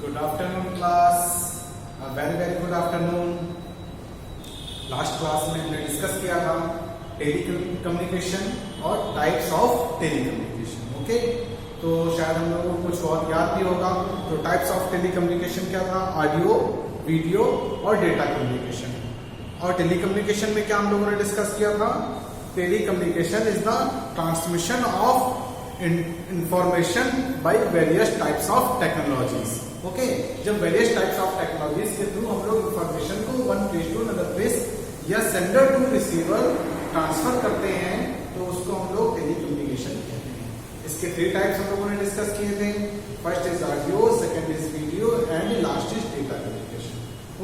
Good afternoon class. A very good afternoon. Last class में हमने discuss किया था टेलीकम्युनिकेशन और टाइप्स ऑफ टेलीकम्युनिकेशन. ओके, तो शायद हम लोगों को कुछ बहुत याद भी होगा. तो टाइप्स ऑफ टेलीकम्युनिकेशन क्या था? ऑडियो, वीडियो और डेटा कम्युनिकेशन. और टेलीकम्युनिकेशन में क्या हम लोगों ने डिस्कस किया था? Telecommunication is the transmission of information by various types of technologies. Okay, जब वेरियस टाइप्स ऑफ टेक्नोलॉजीज के थ्रू हम लोग इंफॉर्मेशन को one place to another place या सेंडर टू रिसीवर ट्रांसफर करते हैं तो उसको हम लोग टेलीकम्युनिकेशन कहते हैं. इसके 3 टाइप्स हम लोगों ने डिस्कस किए थे. First is audio, second is video and last is data communication.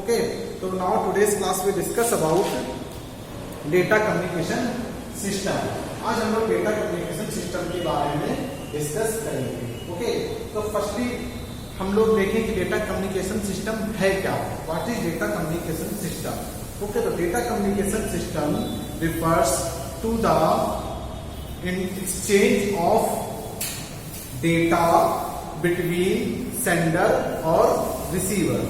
Okay, तो नाउ टुडेस क्लास में discuss about data communication system. आज हम लोग डेटा कम्युनिकेशन सिस्टम के बारे में डिस्कस करेंगे. ओके, तो फर्स्टली हम लोग देखें कि डेटा कम्युनिकेशन सिस्टम है क्या. What is data communication system? Okay, तो data communication system refers to the exchange of data between sender और रिसीवर.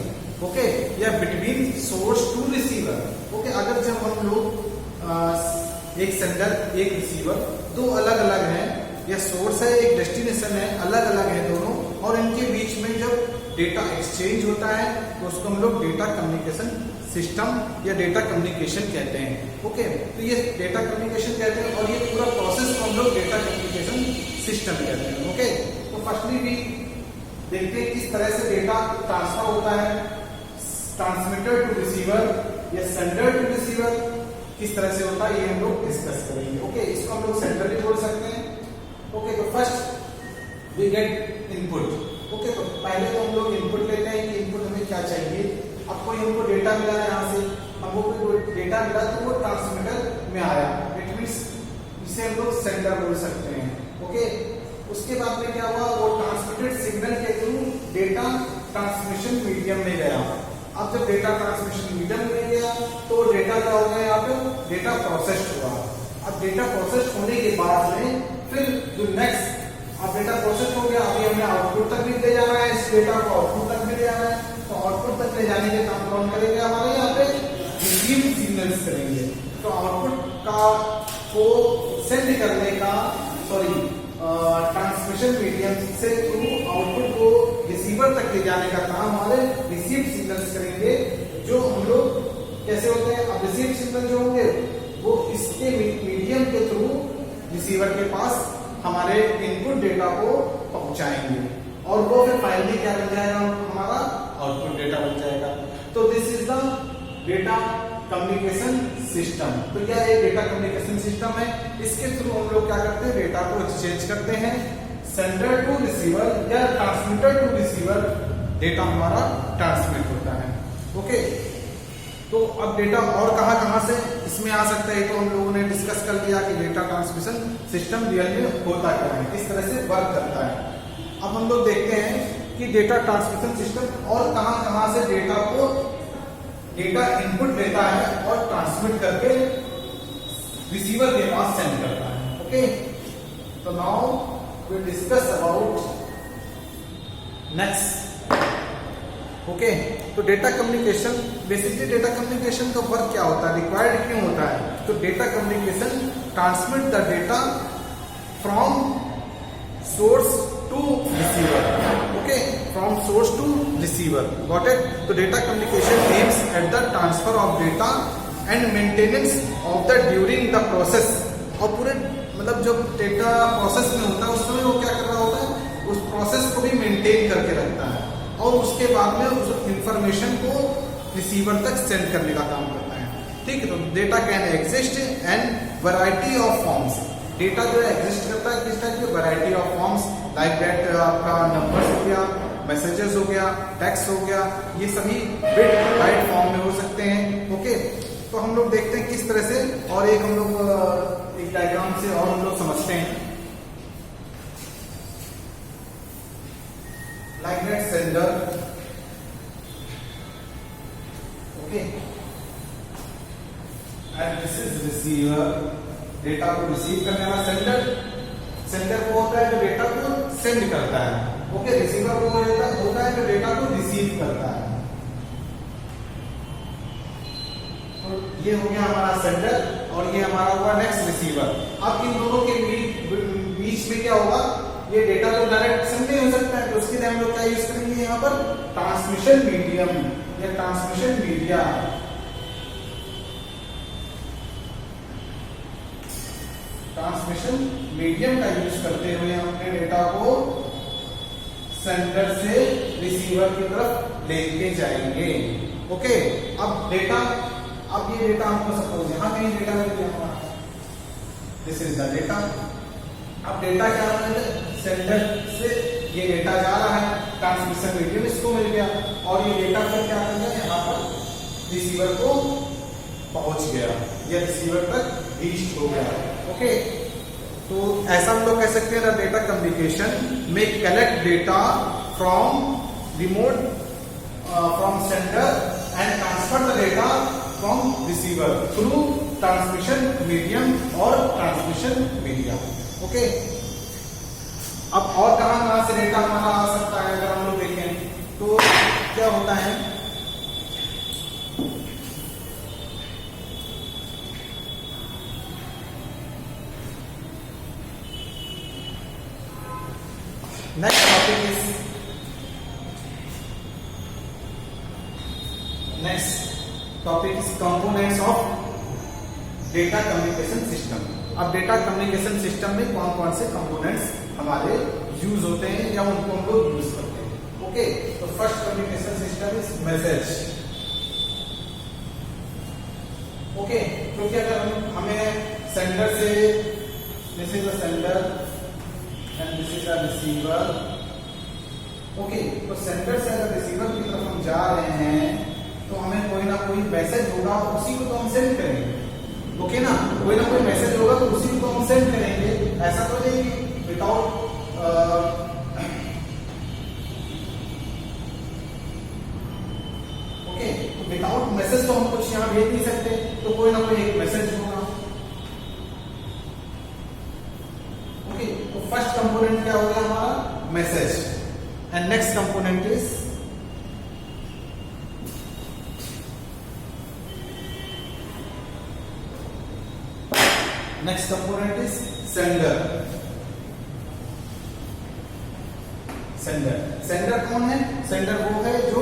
ओके, या between source to receiver. Okay, अगर जब हम लोग एक सेंडर एक रिसीवर दो अलग अलग हैं, या सोर्स है एक डेस्टिनेशन है, अलग अलग है दोनों, और इनके बीच में जब डेटा एक्सचेंज होता है तो उसको हम लोग डेटा कम्युनिकेशन सिस्टम या डेटा कम्युनिकेशन कहते हैं. ओके, तो ये डेटा कम्युनिकेशन कहते हैं और ये पूरा प्रोसेस को हम लोग डेटा कम्युनिकेशन सिस्टम कहते हैं. ओके, तो फर्स्टली भी देखते हैं किस तरह से डेटा ट्रांसफर होता है, ट्रांसमिटर टू रिसीवर या सेंडर टू रिसीवर किस तरह से होता है, ये हम लोग डिस्कस करेंगे. ओके, इसको हम लोग सेंडर भी बोल सकते हैं. ओके, तो first we get input. Okay, तो पहले तो हम लोग इनपुट लेते हैं कि इनपुट हमें क्या चाहिए. अब कोई हमको डेटा मिला है, यहाँ से हमको कोई डेटा मिला तो वो ट्रांसमीटर में आया, इट मींस इसे हम लोग सेंडर बोल सकते हैं. ओके, उसके बाद में क्या हुआ, वो ट्रांसमिटेड सिग्नल के थ्रू डेटा ट्रांसमिशन मीडियम में गया. अब जब डेटा ट्रांसमिशन मीडियम में गया तो डेटा क्या हो गया, यहाँ पे डेटा प्रोसेस्ड हुआ. अब डेटा प्रोसेस्ड होने के बाद में फिर जो नेक्स्ट, अब डेटा प्रोसेस हो गया, अभी हमें आउटपुट तक भी ले जाना है, इस डेटा को आउटपुट तक भी ले जाना है. तो आउटपुट तक ले जाने के काम कौन करेंगे, हमारे यहाँ पे रिसीव सिग्नल्स करेंगे. तो आउटपुट का को सेंड करने का, सॉरी ट्रांसमिशन मीडियम से थ्रू आउटपुट को रिसीवर तक ले जाने का काम हमारे रिसीव सिग्नल्स करेंगे, जो हम लोग कैसे होते हैं. अब रिसीव सिग्नल जो होंगे वो इसके मीडियम के थ्रू रिसीवर के पास हमारे इनपुट डेटा को पहुंचाएंगे और वो फिर फाइनली क्या बन जाएगा, हमारा आउटपुट डेटा बन जाएगा. तो this is the data communication system. तो क्या ये डेटा कम्युनिकेशन सिस्टम है, इसके थ्रू हम लोग क्या करते हैं, डेटा को एक्सचेंज करते हैं. सेंडर टू रिसीवर या ट्रांसमीटर टू रिसीवर डेटा हमारा ट्रांसमिट होता है. ओके, तो अब डेटा और कहां से इसमें आ सकता है, तो हम लोगों ने डिस्कस कर लिया कि डेटा ट्रांसमिशन सिस्टम रियल में होता क्या है, किस तरह से वर्क करता है. अब हम लोग देखते हैं कि डेटा ट्रांसमिशन सिस्टम और कहां से डेटा इनपुट लेता है और ट्रांसमिट करके रिसीवर के पास सेंड करता है. ओके, तो now we discuss about next. Okay, तो data communication, basically data communication का वर्क क्या होता है, रिक्वायर्ड क्यों होता है. तो data communication transmit the data from source to receiver. Okay, from source to receiver, got it. तो data communication aims at the transfer of data and maintenance of the during the process. और पूरे मतलब जब data process में होता है उस समय वो क्या कर रहा होता है, उस प्रोसेस को भी मेंटेन करके रखता है और उसके बाद में उस इंफॉर्मेशन को रिसीवर तक सेंड करने का काम करता है. ठीक है, तो data can exist and variety of forms. Data जो है एग्जिस्ट करता है किस टाइप की, variety of forms, like that आपका नंबर्स हो गया, मैसेजेस हो गया, टेक्स्ट हो गया, ये सभी बिट बाइट फॉर्म में हो सकते हैं. ओके, तो हम लोग देखते हैं किस तरह से, और एक हम लोग एक डायग्राम से और हम लोग समझते हैं. Like that sender, okay, and this is receiver. Data को रिसीव करने वाला सेंडर को होता है जो डेटा को सेंड करता है. ओके, रिसीवर वो होता है जो डेटा को रिसीव करता है। तो ये हो गया हमारा सेंडर और ये हमारा हुआ नेक्स्ट रिसीवर। अब इन दोनों के बीच में क्या होगा, ये डेटा तो डायरेक्ट सेंड नहीं हो सकता है, तो उसके लिए हम लोग क्या यूज करेंगे यहाँ पर, ट्रांसमिशन मीडियम या ट्रांसमिशन मीडिया। ट्रांसमिशन मीडियम का यूज करते हुए हम अपने डेटा को सेंडर से रिसीवर की तरफ लेके जाएंगे। ओके, अब ये डेटा हमको सपोज यहाँ कहीं डेटा मिल गया हमारा, दिस इज द डेटा। अब डेटा क्या है, सेंडर से ये डेटा जा रहा है, ट्रांसमिशन मीडियम इसको मिल गया और ये डेटा फिर क्या कर गया, यहाँ पर रिसीवर को पहुंच गया या रिसीवर तक रीच हो गया। ओके, तो ऐसा हम लोग कह सकते हैं डेटा कम्युनिकेशन में collect data from remote from sender and transfer the data from receiver through transmission medium और ट्रांसमिशन मीडिया। ओके, अब और कहां से डेटा हमारा आ सकता है, अगर हम लोग देखें तो क्या होता है, next topic is components of data communication system. अब डेटा कम्युनिकेशन सिस्टम में कौन कौन से कंपोनेंट्स हमारे यूज होते हैं या उनको हम लोग यूज करते हैं। ओके, तो first communication system is message. Okay, क्योंकि अगर हमें सेंडर से, this is the sender and this is the receiver. Okay, तो सेंडर से अगर रिसीवर की तरफ हम जा रहे हैं तो हमें कोई ना कोई मैसेज होगा, उसी को तो हम सेंड करेंगे। ओके ना, कोई ना कोई मैसेज होगा तो उसी को हम सेंड करेंगे। ऐसा तो नहीं कि विदाउट ओके, तो विदाउट मैसेज तो हम कुछ यहाँ भेज नहीं सकते, तो कोई ना कोई एक मैसेज होगा। ओके, तो फर्स्ट कंपोनेंट क्या हो गया हमारा, message. And next component is sender. Sender कौन है, सेंडर वो है जो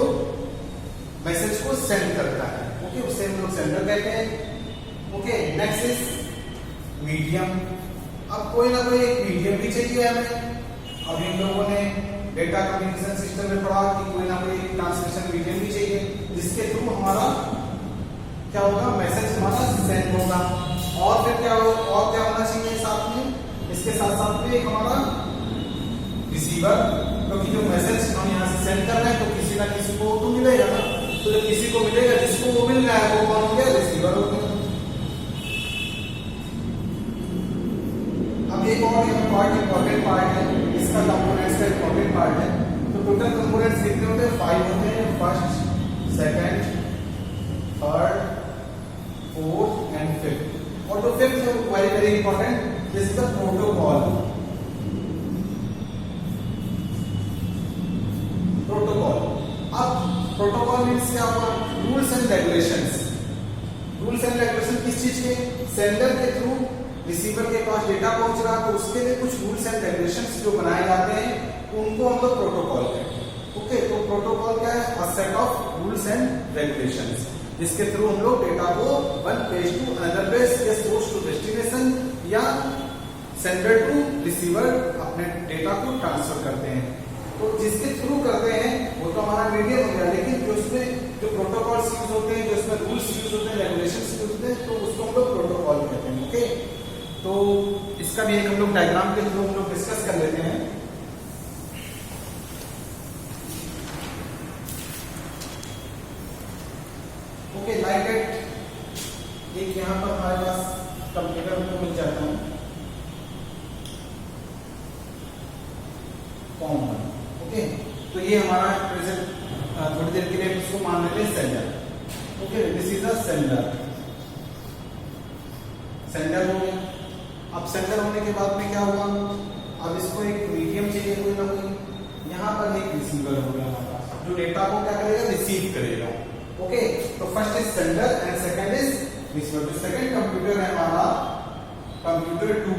मैसेज को सेंड करता है। ओके, उसे हम लोग सेंडर कहते हैं। Okay, next is medium. अब कोई ना कोई एक मीडियम भी चाहिए हमें। अभी हम लोगों ने डेटा कम्युनिकेशन सिस्टम में पढ़ा कि कोई ना कोई ट्रांसमिशन मीडियम भी चाहिए जिसके थ्रू हमारा क्या होगा, मैसेज हमारा सेंड होगा। और फिर क्या होना चाहिए साथ में, इसके साथ साथ में एक हमारा रिसीवर, क्योंकि जो मैसेज हम यहाँ से सेंड कर रहे हैं तो किसी ना किसी को तो मिलेगा ना, तो जब किसी को मिलेगा जिसको वो मिल रहा है वो कौन हो गया, रिसीवर हो गया। अब एक और इंपॉर्टेंट पार्ट है इसका, कंपोनेंट्स का इंपॉर्टेंट पार्ट है। तो टोटल कंपोनेंट्स कितने होते हैं, 5 होते हैं, first, second, third, fourth and fifth. और जो फिफ्थ है very very important, this is the protocol. अब प्रोटोकॉल मींस क्या होगा, rules and regulations. Rules and regulation किस चीज के, सेंडर के थ्रू रिसीवर के पास डेटा पहुंच रहा तो उसके लिए कुछ रूल्स एंड रेगुलेशंस जो बनाए जाते हैं उनको हम लोग प्रोटोकॉल कहते हैं। ओके, तो प्रोटोकॉल क्या है, a set of rules and regulations जिसके थ्रू हम लोग डेटा को one page to another page या सोर्स टू डेस्टिनेशन या सेंडर टू रिसीवर अपने डेटा को ट्रांसफर करते हैं। तो जिसके थ्रू करते हैं वो तो हमारा मीडियम हो गया, लेकिन जो उसमें जो प्रोटोकॉल्स यूज होते हैं, जो उसमें रूल्स यूज होते हैं, रेगुलेशंस यूज होते हैं, तो उसको हम लोग प्रोटोकॉल कहते हैं। ओके, तो इसका भी एक हम लोग डायग्राम के थ्रू हम लोग डिस्कस कर लेते हैं। ओके, लाइक इट एक यहाँ पर हमारे पास कंप्यूटर को मिल जाता है कॉमन। ओके, तो ये हमारा प्रेजेंट थोड़ी देर के लिए इसको मान लेते हैं sender. Okay, this is a sender. Sender हो गया। अब सेंडर होने के बाद में क्या हुआ, अब इसको एक मीडियम चाहिए कोई ना कोई। यहाँ जो डेटा को क्या करेगा, रिसीव करेगा। ओके, तो first is sender and second is receiver. जो सेकंड कंप्यूटर है हमारा computer 2,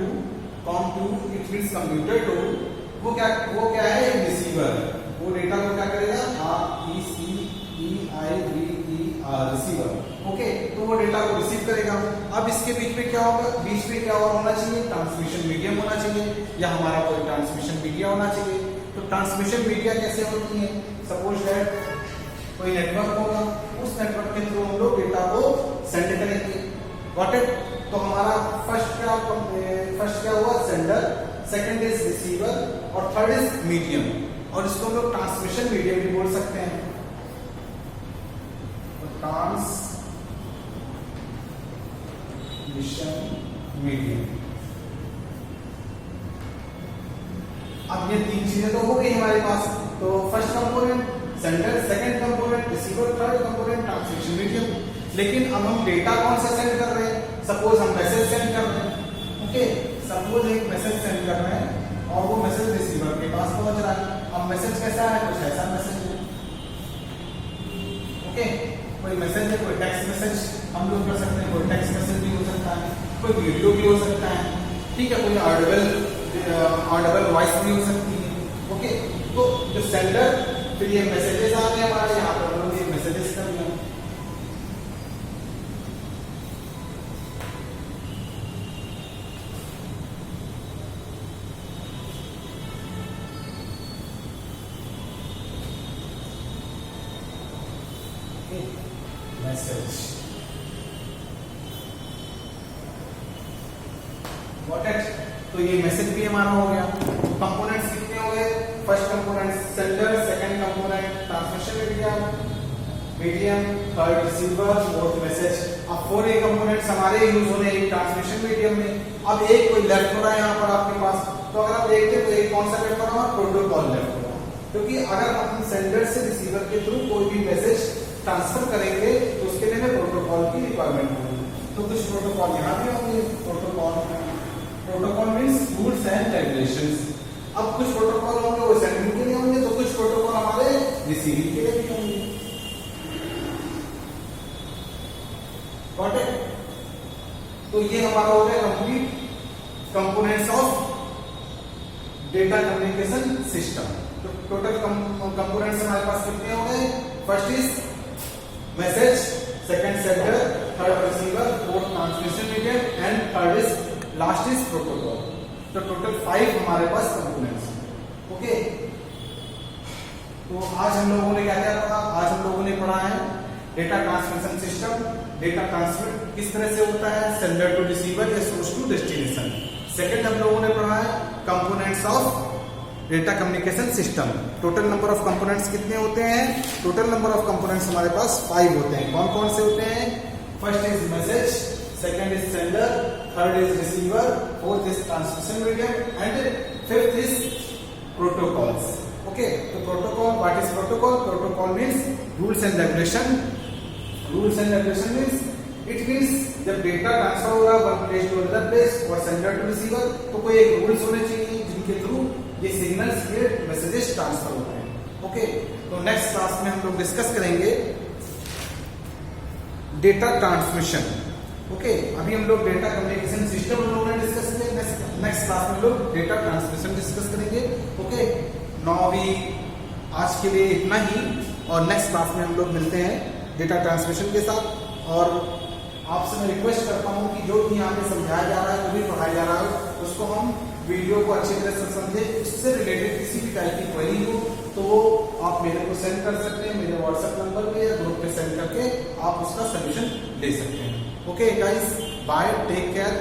COM2, it means computer 2, वो क्या है, रिसीवर। वो डेटा को क्या करेगा, RECEIVER, रिसीवर। ओके, तो वो डेटा को रिसीव करेगा। अब इसके बीच में क्या होगा, बीच में क्या होना चाहिए, ट्रांसमिशन मीडियम होना चाहिए, या हमारा कोई ट्रांसमिशन मीडिया होना चाहिए। तो ट्रांसमिशन मीडिया कैसे होती है, सपोज दैट कोई नेटवर्क होगा, उस नेटवर्क के थ्रू हम लोग डेटा को सेंड करेंगे। Got it? तो हमारा फर्स्ट क्या हुआ, सेंडर, सेकंड इज रिसीवर और थर्ड इज मीडियम, और इसको हम लोग ट्रांसमिशन मीडियम भी बोल सकते हैं। Transmission medium. अब ये तीन चीजें तो हो गई हमारे पास। तो first component sender, second component receiver, third component transmission medium. लेकिन अब हम डेटा कौन सा सेंड कर रहे हैं, सपोज हम मैसेज सेंड कर रहे हैं। ओके, सपोज एक मैसेज सेंड कर रहे हैं और वो मैसेज रिसीवर के पास पहुंच रहा है। अब मैसेज कैसा है, कुछ ऐसा मैसेज है। ओके, कोई मैसेज है, कोई टेक्स्ट मैसेज हम लोग कर सकते हैं, कोई टेक्स्ट मैसेज भी हो सकता है, कोई वीडियो भी हो सकता है, ठीक है, कोई ऑडिबल वॉइस भी हो सकती है। ओके, तो जो सेंडर, फिर ये मैसेजेस आ गए हमारे यहाँ पर, हम लोग ये मैसेजेस कर दिया। Message, got it? तो ये मैसेज भी हमारा हो गया। कंपोनेंट्स कितने हो गए, first component sender, second component transmission medium, third receiver, fourth message. अब 4 कंपोनेंट्स हमारे यूज होने हैं ट्रांसमिशन मीडियम में। अब एक कोई लेफ्ट हो रहा है यहाँ पर आपके पास, तो अगर आप देखते तो एक कौन सा लेफ्ट हो रहा है, प्रोटोकॉल लेफ्ट हो रहा है। क्योंकि अगर हम सेंडर से रिसीवर के थ्रू कोई भी मैसेज ट्रांसफर करेंगे तो उसके लिए हमें प्रोटोकॉल की रिक्वायरमेंट होगी। तो कुछ प्रोटोकॉल यहाँ भी होंगे। Protocol means rules and regulations. अब कुछ प्रोटोकॉल होंगे वो सेंडिंग के लिए होंगे, तो कुछ प्रोटोकॉल हमारे रिसीविंग के लिए भी होंगे। Got it? तो ये हमारा हो गया complete components of data communication system. तो टोटल कंपोनेंट्स हमारे पास कितने हो गए, first is message, second sender, third receiver, fourth transmission medium and third is last is protocol. तो टोटल 5 हमारे पास कंपोनेंट्स। ओके, तो आज हम लोगों ने क्या क्या पढ़ा, आज हम लोगों ने पढ़ा है data transmission system. Data transmit किस तरह से होता है, सेंडर टू रिसीवर या सोर्स टू डेस्टिनेशन। सेकंड हम लोगों ने पढ़ा है components of data communication system. Total number of components कितने होते हैं, टोटल नंबर ऑफ कंपोनेंट्स हमारे पास 5 होते हैं। कौन कौन से होते हैं, first is message, second is sender, third is receiver, fourth is transmission medium and fifth is protocols. Okay, तो protocol, what is protocol, protocol means rules and regulation. Rules and regulation means it means जब data transfer हो रहा है one place to another place और sender to receiver, तो कोई एक rules होने चाहिए जिनके थ्रू ये सिग्नल्स के मैसेजेस ट्रांसफर होते हैं। ओके, तो नेक्स्ट क्लास में हम लोग डिस्कस करेंगे डेटा ट्रांसमिशन। ओके, अभी हम लोग डेटा कम्युनिकेशन सिस्टम हम लोगों ने डिस्कस किया, नेक्स्ट क्लास में हम लोग डेटा ट्रांसमिशन डिस्कस करेंगे। ओके, नाउ अभी आज के लिए इतना ही, और नेक्स्ट क्लास में हम लोग मिलते हैं डेटा ट्रांसमिशन के साथ। और आपसे मैं रिक्वेस्ट करता हूं कि जो भी यहाँ पे समझाया जा रहा है, जो भी पढ़ाया जा रहा है, उसको हम वीडियो को अच्छी तरह से समझें। उससे रिलेटेड किसी भी टाइप की क्वेरी हो तो वो आप मेरे को सेंड कर सकते हैं, मेरे व्हाट्सएप नंबर पे या ग्रुप पे सेंड करके आप उसका सोल्यूशन ले सकते हैं। Okay guys, bye, take care.